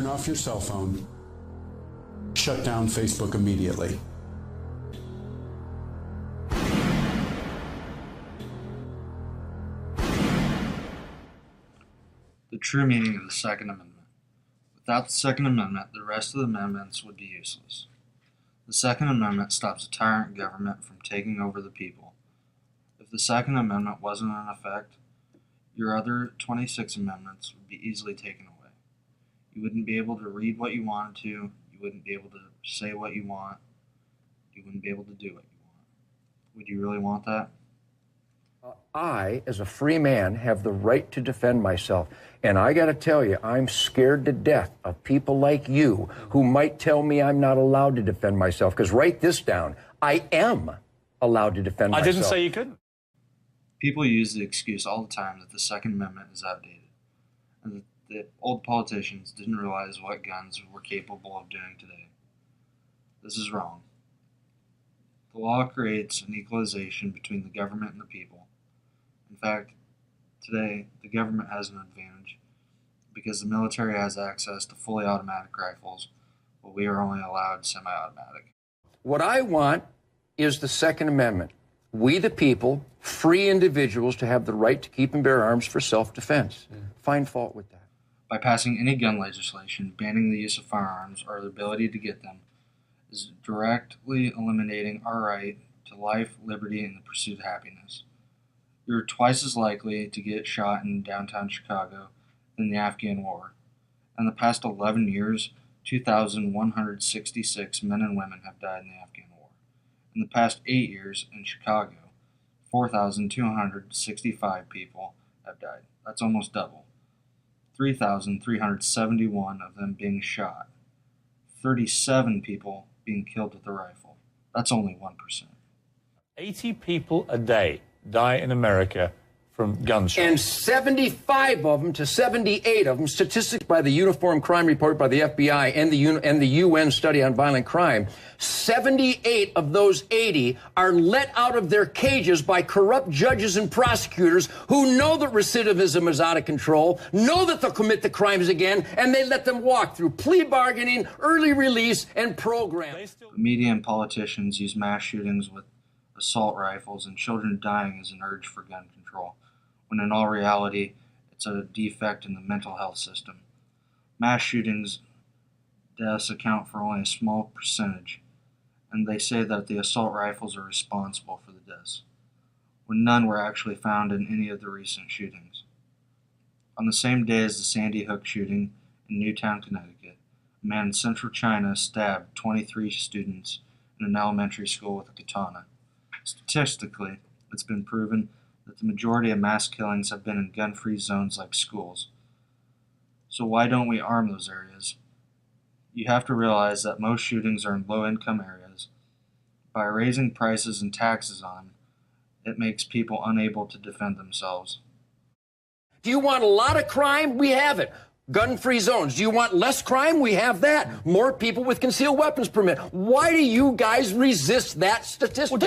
off your cell phone. Shut down Facebook immediately. The true meaning of the Second Amendment. Without the Second Amendment, the rest of the amendments would be useless. The Second Amendment stops a tyrant government from taking over the people. If the Second Amendment wasn't in effect, your other 26 amendments would be easily taken away. You wouldn't be able to read what you wanted to, you wouldn't be able to say what you want, you wouldn't be able to do what you want. Would you really want that? I, as a free man, have the right to defend myself. And I got to tell you, I'm scared to death of people like you who might tell me I'm not allowed to defend myself. Because write this down, I am allowed to defend myself. I didn't say you couldn't. People use the excuse all the time that the Second Amendment is outdated, and that the old politicians didn't realize what guns were capable of doing today. This is wrong. The law creates an equalization between the government and the people. In fact, today, the government has an advantage because the military has access to fully automatic rifles, but we are only allowed semi-automatic. What I want is the Second Amendment. We, the people, free individuals to have the right to keep and bear arms for self-defense. Find fault with that. By passing any gun legislation banning the use of firearms or the ability to get them is directly eliminating our right to life, liberty, and the pursuit of happiness. You're twice as likely to get shot in downtown Chicago than the Afghan War. In the past 11 years, 2,166 men and women have died in the Afghan War. In the past 8 years in Chicago, 4,265 people have died. That's almost double. 3,371 of them being shot. 37 people being killed with a rifle. That's only 1%. 80 people a day die in America from gunshots. And 75 of them to 78 of them, statistics by the Uniform Crime Report by the FBI and the UN Study on Violent Crime, 78 of those 80 are let out of their cages by corrupt judges and prosecutors who know that recidivism is out of control, know that they'll commit the crimes again, and they let them walk through plea bargaining, early release, and programs. The media and politicians use mass shootings with assault rifles and children dying as an urge for gun control, when in all reality, it's a defect in the mental health system. Mass shootings deaths account for only a small percentage, and they say that the assault rifles are responsible for the deaths, when none were actually found in any of the recent shootings. On the same day as the Sandy Hook shooting in Newtown, Connecticut, a man in central China stabbed 23 students in an elementary school with a katana. Statistically, it's been proven that the majority of mass killings have been in gun-free zones like schools. So why don't we arm those areas? You have to realize that most shootings are in low-income areas. By raising prices and taxes on them, it makes people unable to defend themselves. Do you want a lot of crime? We have it. Gun-free zones. Do you want less crime? We have that. More people with concealed weapons permit. Why do you guys resist that statistic?